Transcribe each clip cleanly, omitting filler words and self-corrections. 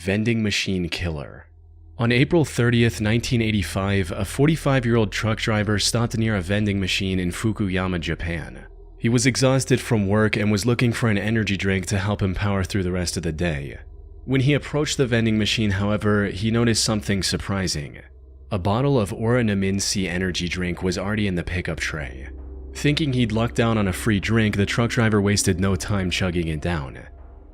Vending machine killer. On April 30th, 1985, a 45-year-old truck driver stopped near a vending machine in Fukuyama, Japan. He was exhausted from work and was looking for an energy drink to help him power through the rest of the day. When he approached the vending machine, however, he noticed something surprising. A bottle of Oranaminsi energy drink was already in the pickup tray. Thinking he'd lucked down on a free drink, the truck driver wasted no time chugging it down.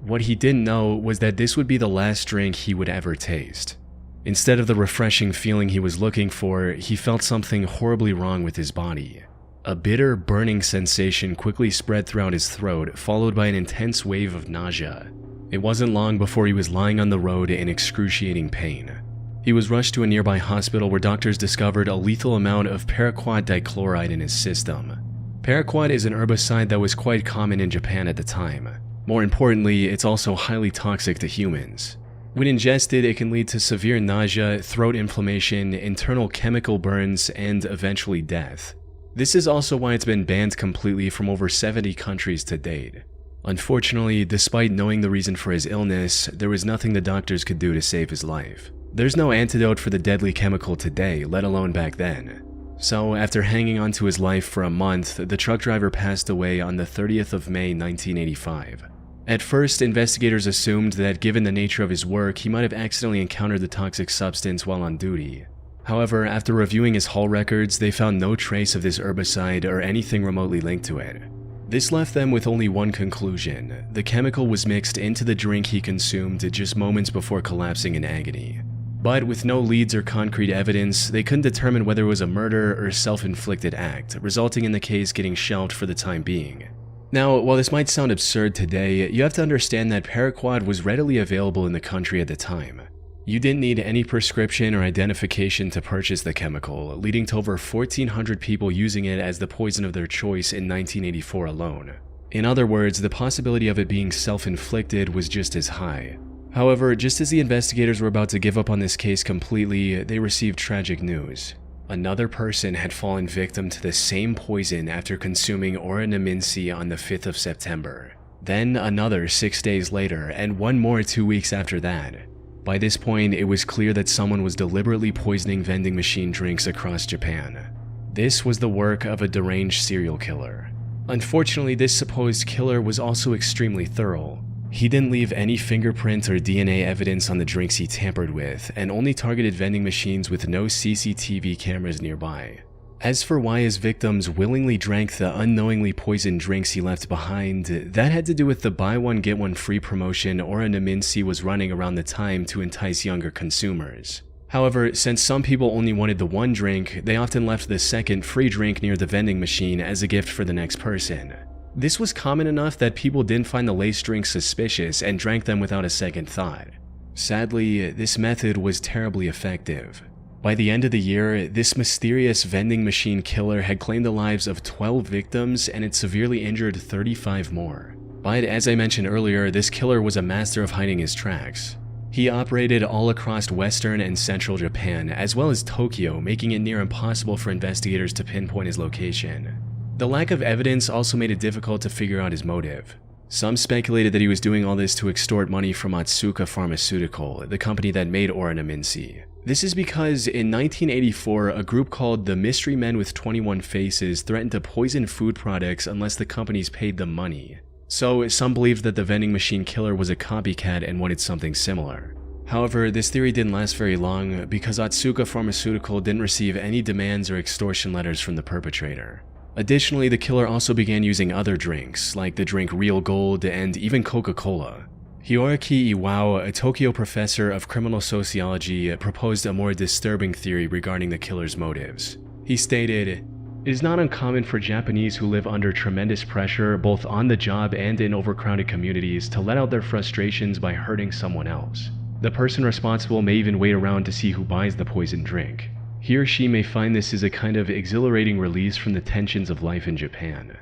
What he didn't know was that this would be the last drink he would ever taste. Instead of the refreshing feeling he was looking for, he felt something horribly wrong with his body. A bitter, burning sensation quickly spread throughout his throat, followed by an intense wave of nausea. It wasn't long before he was lying on the road in excruciating pain. He was rushed to a nearby hospital where doctors discovered a lethal amount of paraquat dichloride in his system. Paraquat is an herbicide that was quite common in Japan at the time. More importantly, it's also highly toxic to humans. When ingested, it can lead to severe nausea, throat inflammation, internal chemical burns, and eventually death. This is also why it's been banned completely from over 70 countries to date. Unfortunately, despite knowing the reason for his illness, there was nothing the doctors could do to save his life. There's no antidote for the deadly chemical today, let alone back then. So, after hanging on to his life for a month, the truck driver passed away on the 30th of May, 1985. At first, investigators assumed that given the nature of his work, he might have accidentally encountered the toxic substance while on duty. However, after reviewing his haul records, they found no trace of this herbicide or anything remotely linked to it. This left them with only one conclusion: the chemical was mixed into the drink he consumed just moments before collapsing in agony. But with no leads or concrete evidence, they couldn't determine whether it was a murder or self-inflicted act, resulting in the case getting shelved for the time being. Now, while this might sound absurd today, you have to understand that paraquat was readily available in the country at the time. You didn't need any prescription or identification to purchase the chemical, leading to over 1,400 people using it as the poison of their choice in 1984 alone. In other words, the possibility of it being self-inflicted was just as high. However, just as the investigators were about to give up on this case completely, they received tragic news. Another person had fallen victim to the same poison after consuming Oranaminsi on the 5th of September. Then another 6 days later, and one more 2 weeks after that. By this point, it was clear that someone was deliberately poisoning vending machine drinks across Japan. This was the work of a deranged serial killer. Unfortunately, this supposed killer was also extremely thorough. He didn't leave any fingerprint or DNA evidence on the drinks he tampered with, and only targeted vending machines with no CCTV cameras nearby. As for why his victims willingly drank the unknowingly poisoned drinks he left behind, that had to do with the buy one get one free promotion Oranaminsi was running around the time to entice younger consumers. However, since some people only wanted the one drink, they often left the second free drink near the vending machine as a gift for the next person. This was common enough that people didn't find the laced drinks suspicious and drank them without a second thought. Sadly, this method was terribly effective. By the end of the year, this mysterious vending machine killer had claimed the lives of 12 victims and had severely injured 35 more. But as I mentioned earlier, this killer was a master of hiding his tracks. He operated all across western and central Japan, as well as Tokyo, making it near impossible for investigators to pinpoint his location. The lack of evidence also made it difficult to figure out his motive. Some speculated that he was doing all this to extort money from Otsuka Pharmaceutical, the company that made Oranaminsi. This is because in 1984, a group called the Mystery Men with 21 Faces threatened to poison food products unless the companies paid them money. So some believed that the vending machine killer was a copycat and wanted something similar. However, this theory didn't last very long because Otsuka Pharmaceutical didn't receive any demands or extortion letters from the perpetrator. Additionally, the killer also began using other drinks, like the drink Real Gold and even Coca-Cola. Hiroaki Iwao, a Tokyo professor of criminal sociology, proposed a more disturbing theory regarding the killer's motives. He stated, "It is not uncommon for Japanese who live under tremendous pressure, both on the job and in overcrowded communities, to let out their frustrations by hurting someone else. The person responsible may even wait around to see who buys the poisoned drink. He or she may find this is a kind of exhilarating release from the tensions of life in Japan."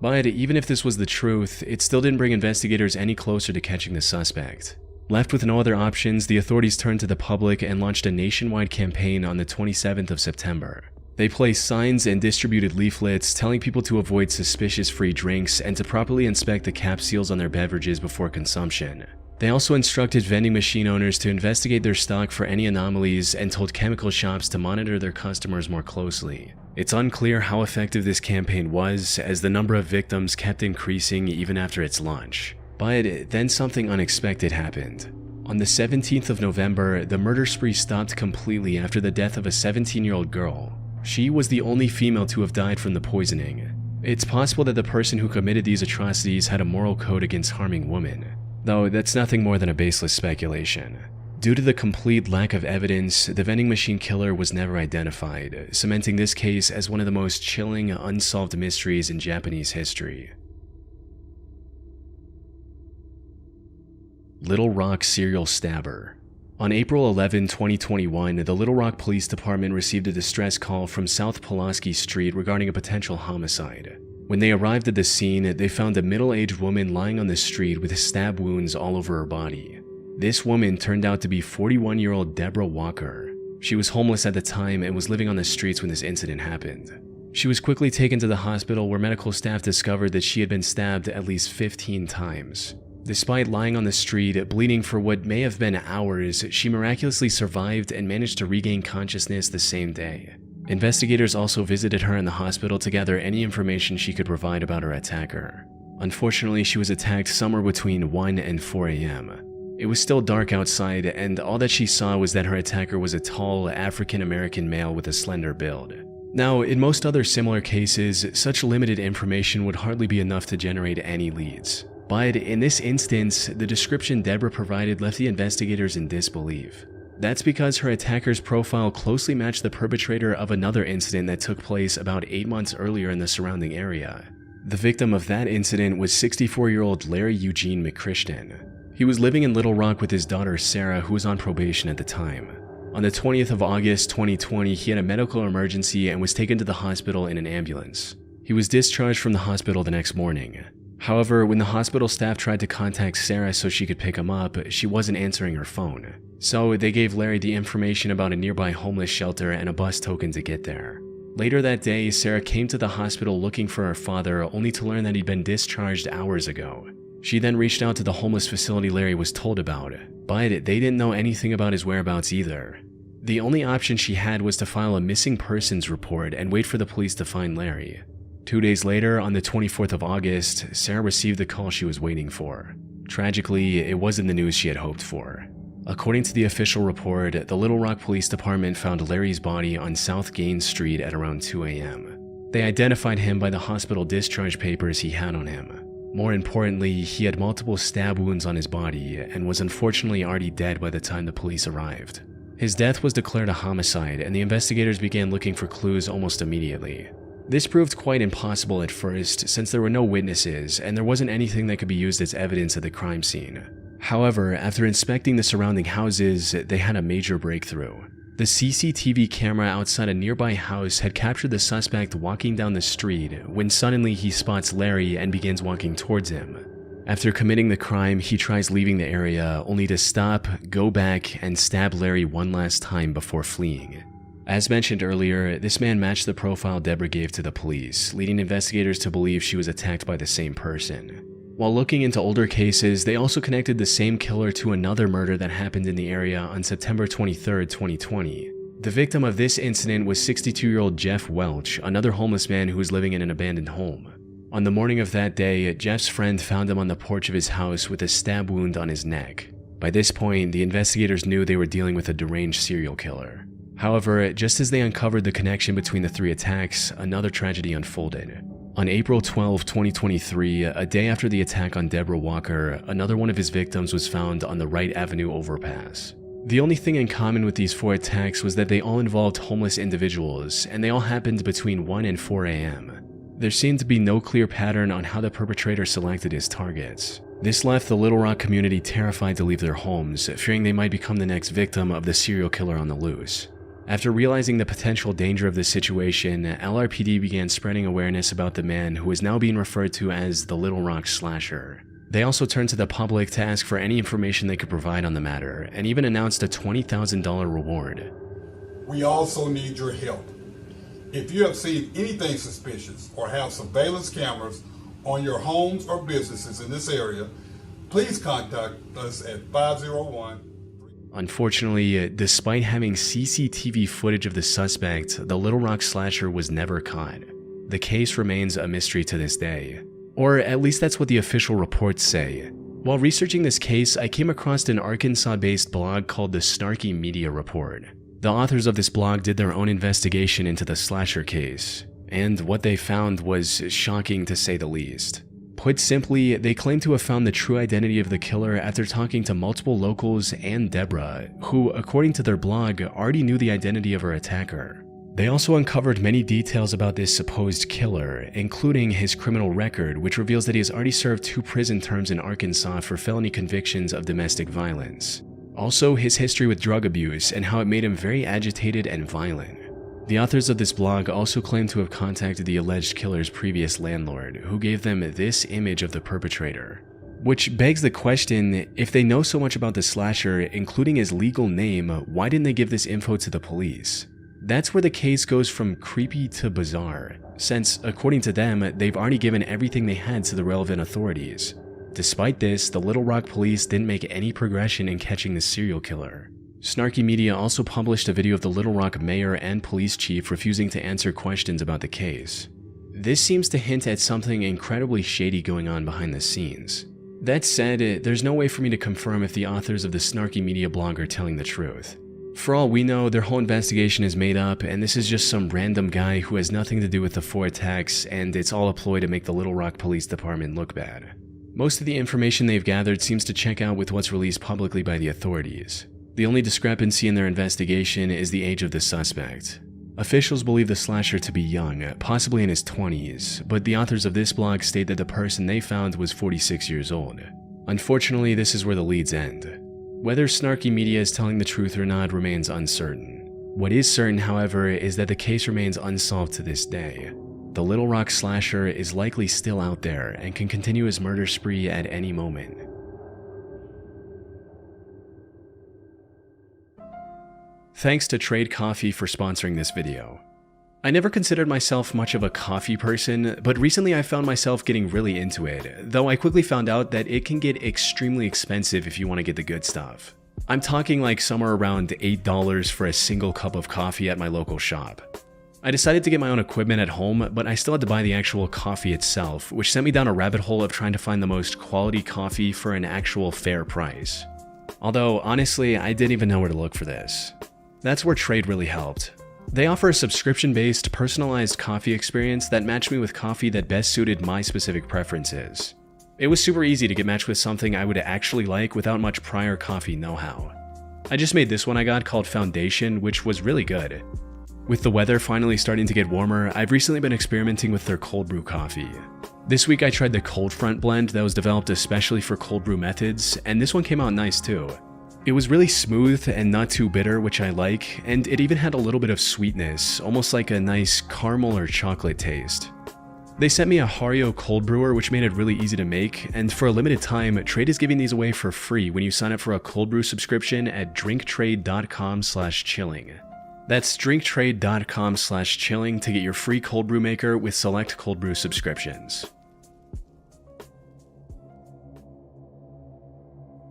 But even if this was the truth, it still didn't bring investigators any closer to catching the suspect. Left with no other options, the authorities turned to the public and launched a nationwide campaign on the 27th of September. They placed signs and distributed leaflets telling people to avoid suspicious free drinks and to properly inspect the cap seals on their beverages before consumption. They also instructed vending machine owners to investigate their stock for any anomalies and told chemical shops to monitor their customers more closely. It's unclear how effective this campaign was, as the number of victims kept increasing even after its launch. But then something unexpected happened. On the 17th of November, the murder spree stopped completely after the death of a 17-year-old girl. She was the only female to have died from the poisoning. It's possible that the person who committed these atrocities had a moral code against harming women, though that's nothing more than a baseless speculation. Due to the complete lack of evidence, the vending machine killer was never identified, cementing this case as one of the most chilling, unsolved mysteries in Japanese history. Little Rock serial stabber. On April 11, 2021, the Little Rock Police Department received a distress call from South Pulaski Street regarding a potential homicide. When they arrived at the scene, they found a middle-aged woman lying on the street with stab wounds all over her body. This woman turned out to be 41-year-old Deborah Walker. She was homeless at the time and was living on the streets when this incident happened. She was quickly taken to the hospital where medical staff discovered that she had been stabbed at least 15 times. Despite lying on the street, bleeding for what may have been hours, she miraculously survived and managed to regain consciousness the same day. Investigators also visited her in the hospital to gather any information she could provide about her attacker. Unfortunately, she was attacked somewhere between 1 and 4 a.m. It was still dark outside, and all that she saw was that her attacker was a tall, African-American male with a slender build. Now, in most other similar cases, such limited information would hardly be enough to generate any leads. But in this instance, the description Deborah provided left the investigators in disbelief. That's because her attacker's profile closely matched the perpetrator of another incident that took place about 8 months earlier in the surrounding area. The victim of that incident was 64-year-old Larry Eugene McChristian. He was living in Little Rock with his daughter Sarah, who was on probation at the time. On the 20th of August 2020, he had a medical emergency and was taken to the hospital in an ambulance. He was discharged from the hospital the next morning. However, when the hospital staff tried to contact Sarah so she could pick him up, she wasn't answering her phone. So they gave Larry the information about a nearby homeless shelter and a bus token to get there. Later that day, Sarah came to the hospital looking for her father, only to learn that he'd been discharged hours ago. She then reached out to the homeless facility Larry was told about, but they didn't know anything about his whereabouts either. The only option she had was to file a missing persons report and wait for the police to find Larry. 2 days later, on the 24th of August, Sarah received the call she was waiting for. Tragically, it wasn't the news she had hoped for. According to the official report, the Little Rock Police Department found Larry's body on South Gaines Street at around 2 a.m. They identified him by the hospital discharge papers he had on him. More importantly, he had multiple stab wounds on his body and was unfortunately already dead by the time the police arrived. His death was declared a homicide, and the investigators began looking for clues almost immediately. This proved quite impossible at first, since there were no witnesses and there wasn't anything that could be used as evidence at the crime scene. However, after inspecting the surrounding houses, they had a major breakthrough. The CCTV camera outside a nearby house had captured the suspect walking down the street when suddenly he spots Larry and begins walking towards him. After committing the crime, he tries leaving the area, only to stop, go back, and stab Larry one last time before fleeing. As mentioned earlier, this man matched the profile Deborah gave to the police, leading investigators to believe she was attacked by the same person. While looking into older cases, they also connected the same killer to another murder that happened in the area on September 23, 2020. The victim of this incident was 62-year-old Jeff Welch, another homeless man who was living in an abandoned home. On the morning of that day, Jeff's friend found him on the porch of his house with a stab wound on his neck. By this point, the investigators knew they were dealing with a deranged serial killer. However, just as they uncovered the connection between the three attacks, another tragedy unfolded. On April 12, 2023, a day after the attack on Deborah Walker, another one of his victims was found on the Wright Avenue overpass. The only thing in common with these 4 attacks was that they all involved homeless individuals, and they all happened between 1 and 4 a.m. There seemed to be no clear pattern on how the perpetrator selected his targets. This left the Little Rock community terrified to leave their homes, fearing they might become the next victim of the serial killer on the loose. After realizing the potential danger of the situation, LRPD began spreading awareness about the man who is now being referred to as the Little Rock Slasher. They also turned to the public to ask for any information they could provide on the matter, and even announced a $20,000 reward. We also need your help. If you have seen anything suspicious or have surveillance cameras on your homes or businesses in this area, please contact us at 501. Unfortunately, despite having CCTV footage of the suspect, the Little Rock slasher was never caught. The case remains a mystery to this day. Or at least that's what the official reports say. While researching this case, I came across an Arkansas-based blog called the Snarky Media Report. The authors of this blog did their own investigation into the slasher case, and what they found was shocking to say the least. Put simply, they claim to have found the true identity of the killer after talking to multiple locals and Deborah, who, according to their blog, already knew the identity of her attacker. They also uncovered many details about this supposed killer, including his criminal record, which reveals that he has already served 2 prison terms in Arkansas for felony convictions of domestic violence. Also, his history with drug abuse and how it made him very agitated and violent. The authors of this blog also claim to have contacted the alleged killer's previous landlord, who gave them this image of the perpetrator. Which begs the question, if they know so much about the slasher, including his legal name, why didn't they give this info to the police? That's where the case goes from creepy to bizarre, since, according to them, they've already given everything they had to the relevant authorities. Despite this, the Little Rock police didn't make any progression in catching the serial killer. Snarky Media also published a video of the Little Rock mayor and police chief refusing to answer questions about the case. This seems to hint at something incredibly shady going on behind the scenes. That said, there's no way for me to confirm if the authors of the Snarky Media blog are telling the truth. For all we know, their whole investigation is made up, and this is just some random guy who has nothing to do with the 4 attacks, and it's all a ploy to make the Little Rock Police Department look bad. Most of the information they've gathered seems to check out with what's released publicly by the authorities. The only discrepancy in their investigation is the age of the suspect. Officials believe the slasher to be young, possibly in his 20s, but the authors of this blog state that the person they found was 46 years old. Unfortunately, this is where the leads end. Whether Snarky Media is telling the truth or not remains uncertain. What is certain, however, is that the case remains unsolved to this day. The Little Rock slasher is likely still out there and can continue his murder spree at any moment. Thanks to Trade Coffee for sponsoring this video. I never considered myself much of a coffee person, but recently I found myself getting really into it, though I quickly found out that it can get extremely expensive if you want to get the good stuff. I'm talking like somewhere around $8 for a single cup of coffee at my local shop. I decided to get my own equipment at home, but I still had to buy the actual coffee itself, which sent me down a rabbit hole of trying to find the most quality coffee for an actual fair price. Although, honestly, I didn't even know where to look for this. That's where Trade really helped. They offer a subscription-based, personalized coffee experience that matched me with coffee that best suited my specific preferences. It was super easy to get matched with something I would actually like without much prior coffee know-how. I just made this one I got called Foundation, which was really good. With the weather finally starting to get warmer, I've recently been experimenting with their cold brew coffee. This week I tried the Cold Front blend that was developed especially for cold brew methods, and this one came out nice too. It was really smooth and not too bitter, which I like, and it even had a little bit of sweetness, almost like a nice caramel or chocolate taste. They sent me a Hario cold brewer, which made it really easy to make, and for a limited time, Trade is giving these away for free when you sign up for a cold brew subscription at drinktrade.com/chilling. That's drinktrade.com/chilling to get your free cold brew maker with select cold brew subscriptions.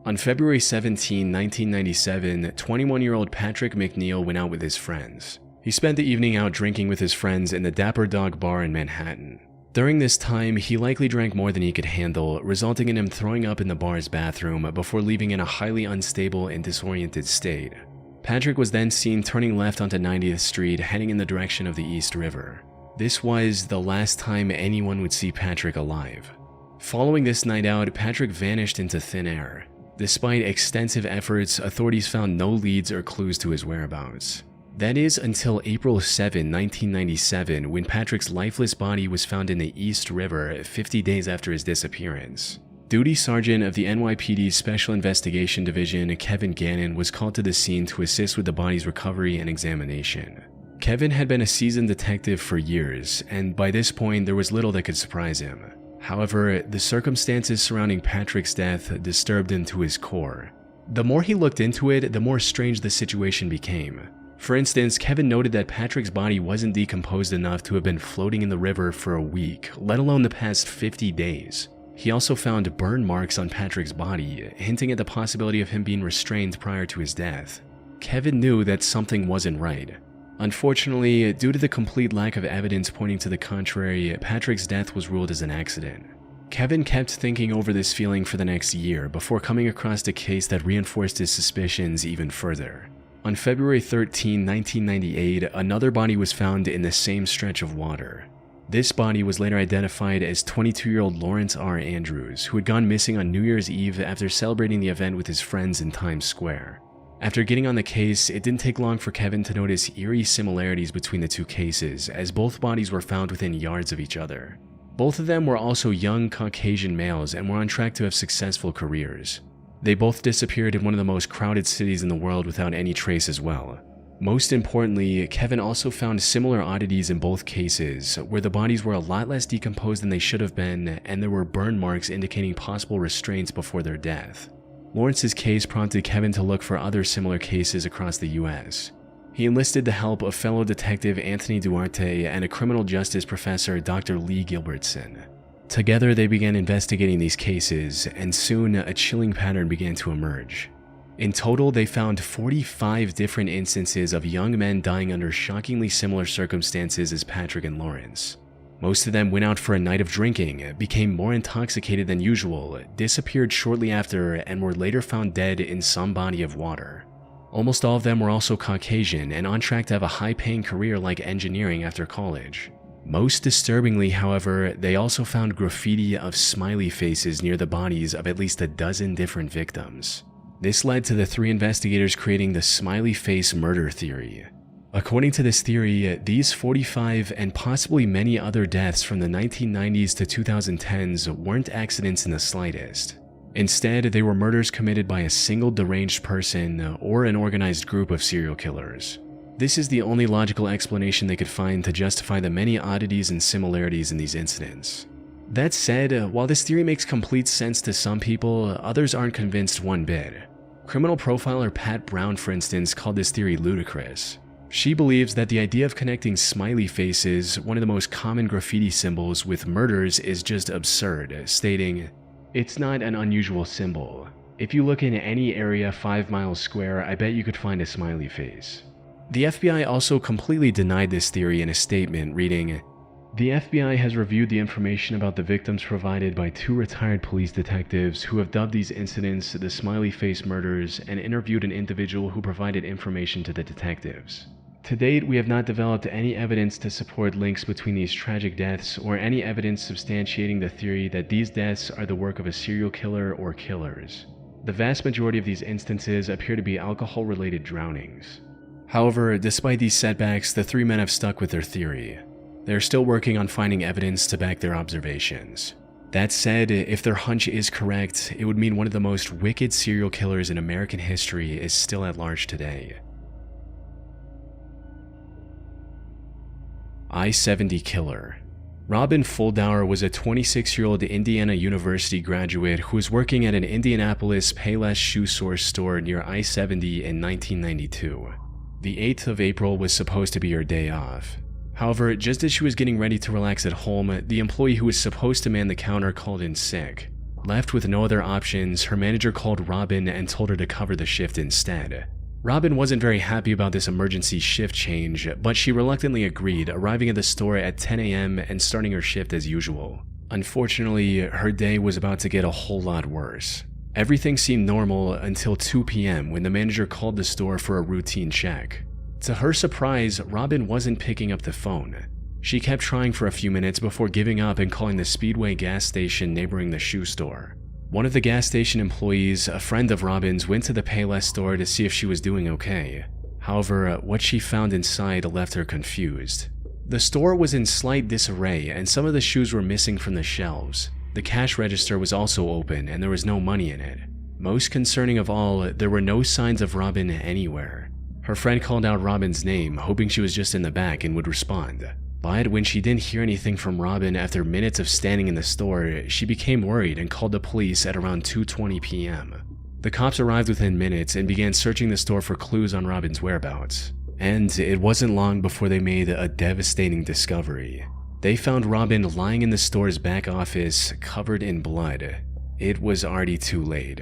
On February 17, 1997, 21-year-old Patrick McNeil went out with his friends. He spent the evening out drinking with his friends in the Dapper Dog Bar in Manhattan. During this time, he likely drank more than he could handle, resulting in him throwing up in the bar's bathroom before leaving in a highly unstable and disoriented state. Patrick was then seen turning left onto 90th Street, heading in the direction of the East River. This was the last time anyone would see Patrick alive. Following this night out, Patrick vanished into thin air. Despite extensive efforts, authorities found no leads or clues to his whereabouts. That is until April 7, 1997, when Patrick's lifeless body was found in the East River 50 days after his disappearance. Duty Sergeant of the NYPD's Special Investigation Division, Kevin Gannon, was called to the scene to assist with the body's recovery and examination. Kevin had been a seasoned detective for years, and by this point there was little that could surprise him. However, the circumstances surrounding Patrick's death disturbed him to his core. The more he looked into it, the more strange the situation became. For instance, Kevin noted that Patrick's body wasn't decomposed enough to have been floating in the river for a week, let alone the past 50 days. He also found burn marks on Patrick's body, hinting at the possibility of him being restrained prior to his death. Kevin knew that something wasn't right. Unfortunately, due to the complete lack of evidence pointing to the contrary, Patrick's death was ruled as an accident. Kevin kept thinking over this feeling for the next year before coming across a case that reinforced his suspicions even further. On February 13, 1998, another body was found in the same stretch of water. This body was later identified as 22-year-old Lawrence R. Andrews, who had gone missing on New Year's Eve after celebrating the event with his friends in Times Square. After getting on the case, it didn't take long for Kevin to notice eerie similarities between the two cases, as both bodies were found within yards of each other. Both of them were also young Caucasian males and were on track to have successful careers. They both disappeared in one of the most crowded cities in the world without any trace as well. Most importantly, Kevin also found similar oddities in both cases, where the bodies were a lot less decomposed than they should have been, and there were burn marks indicating possible restraints before their death. Lawrence's case prompted Kevin to look for other similar cases across the US. He enlisted the help of fellow detective Anthony Duarte and a criminal justice professor, Dr. Lee Gilbertson. Together, they began investigating these cases, and soon a chilling pattern began to emerge. In total, they found 45 different instances of young men dying under shockingly similar circumstances as Patrick and Lawrence. Most of them went out for a night of drinking, became more intoxicated than usual, disappeared shortly after, and were later found dead in some body of water. Almost all of them were also Caucasian and on track to have a high-paying career like engineering after college. Most disturbingly, however, they also found graffiti of smiley faces near the bodies of at least a dozen different victims. This led to the three investigators creating the smiley face murder theory. According to this theory, these 45 and possibly many other deaths from the 1990s to 2010s weren't accidents in the slightest. Instead, they were murders committed by a single deranged person or an organized group of serial killers. This is the only logical explanation they could find to justify the many oddities and similarities in these incidents. That said, while this theory makes complete sense to some people, others aren't convinced one bit. Criminal profiler Pat Brown, for instance, called this theory ludicrous. She believes that the idea of connecting smiley faces, one of the most common graffiti symbols, with murders is just absurd, stating, "It's not an unusual symbol. If you look in any area 5 miles square, I bet you could find a smiley face." The FBI also completely denied this theory in a statement, reading, "The FBI has reviewed the information about the victims provided by 2 retired police detectives who have dubbed these incidents the smiley face murders and interviewed an individual who provided information to the detectives. To date, we have not developed any evidence to support links between these tragic deaths or any evidence substantiating the theory that these deaths are the work of a serial killer or killers. The vast majority of these instances appear to be alcohol-related drownings." However, despite these setbacks, the 3 men have stuck with their theory. They're still working on finding evidence to back their observations. That said, if their hunch is correct, it would mean one of the most wicked serial killers in American history is still at large today. I-70 killer. Robin Fuldauer was a 26-year-old Indiana University graduate who was working at an Indianapolis Payless shoe source store near I-70 in 1992. The 8th of April was supposed to be her day off. However, just as she was getting ready to relax at home, the employee who was supposed to man the counter called in sick. Left with no other options, her manager called Robin and told her to cover the shift instead. Robin wasn't very happy about this emergency shift change, but she reluctantly agreed, arriving at the store at 10 a.m. and starting her shift as usual. Unfortunately, her day was about to get a whole lot worse. Everything seemed normal until 2 p.m. when the manager called the store for a routine check. To her surprise, Robin wasn't picking up the phone. She kept trying for a few minutes before giving up and calling the Speedway gas station neighboring the shoe store. One of the gas station employees, a friend of Robin's, went to the Payless store to see if she was doing okay. However, what she found inside left her confused. The store was in slight disarray and some of the shoes were missing from the shelves. The cash register was also open and there was no money in it. Most concerning of all, there were no signs of Robin anywhere. Her friend called out Robin's name, hoping she was just in the back and would respond. But when she didn't hear anything from Robin after minutes of standing in the store, she became worried and called the police at around 2:20 p.m. The cops arrived within minutes and began searching the store for clues on Robin's whereabouts. And it wasn't long before they made a devastating discovery. They found Robin lying in the store's back office, covered in blood. It was already too late.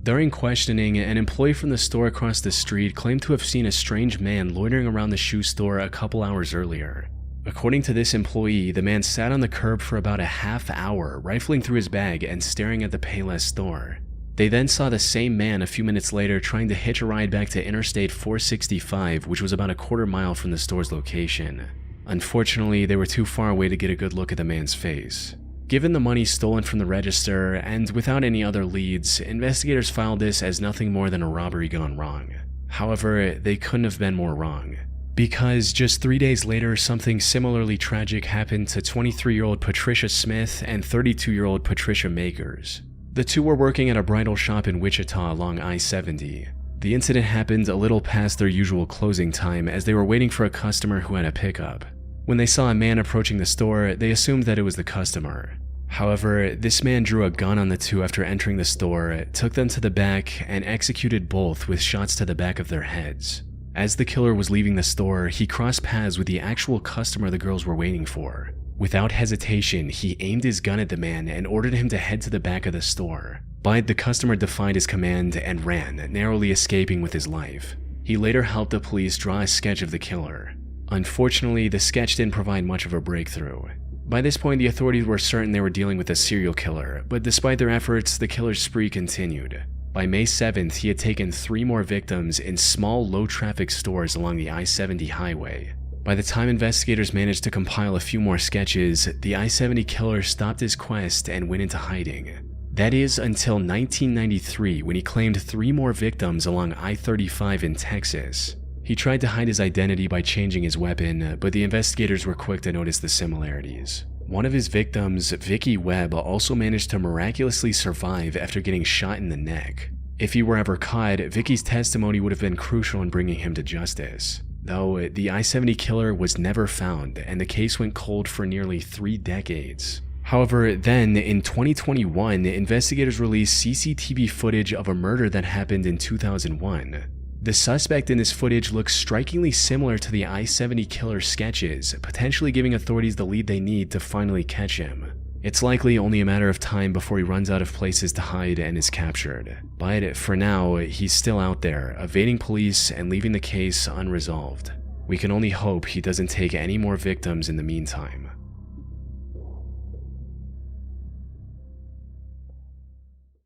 During questioning, an employee from the store across the street claimed to have seen a strange man loitering around the shoe store a couple hours earlier. According to this employee, the man sat on the curb for about a half hour, rifling through his bag and staring at the Payless store. They then saw the same man a few minutes later trying to hitch a ride back to Interstate 465, which was about a quarter mile from the store's location. Unfortunately, they were too far away to get a good look at the man's face. Given the money stolen from the register, and without any other leads, investigators filed this as nothing more than a robbery gone wrong. However, they couldn't have been more wrong, because just 3 days later, something similarly tragic happened to 23-year-old Patricia Smith and 32-year-old Patricia Makers. The two were working at a bridal shop in Wichita along I-70. The incident happened a little past their usual closing time as they were waiting for a customer who had a pickup. When they saw a man approaching the store, they assumed that it was the customer. However, this man drew a gun on the two after entering the store, took them to the back, and executed both with shots to the back of their heads. As the killer was leaving the store, he crossed paths with the actual customer the girls were waiting for. Without hesitation, he aimed his gun at the man and ordered him to head to the back of the store. But the customer defied his command and ran, narrowly escaping with his life. He later helped the police draw a sketch of the killer. Unfortunately, the sketch didn't provide much of a breakthrough. By this point, the authorities were certain they were dealing with a serial killer, but despite their efforts, the killer's spree continued. By May 7th, he had taken 3 more victims in small, low-traffic stores along the I-70 highway. By the time investigators managed to compile a few more sketches, the I-70 killer stopped his quest and went into hiding. That is until 1993, when he claimed 3 more victims along I-35 in Texas. He tried to hide his identity by changing his weapon, but the investigators were quick to notice the similarities. One of his victims, Vicky Webb, also managed to miraculously survive after getting shot in the neck. If he were ever caught, Vicky's testimony would have been crucial in bringing him to justice. Though, the I-70 killer was never found, and the case went cold for nearly 3 decades. However, then, in 2021, investigators released CCTV footage of a murder that happened in 2001. The suspect in this footage looks strikingly similar to the I-70 killer's sketches, potentially giving authorities the lead they need to finally catch him. It's likely only a matter of time before he runs out of places to hide and is captured. But for now, he's still out there, evading police and leaving the case unresolved. We can only hope he doesn't take any more victims in the meantime.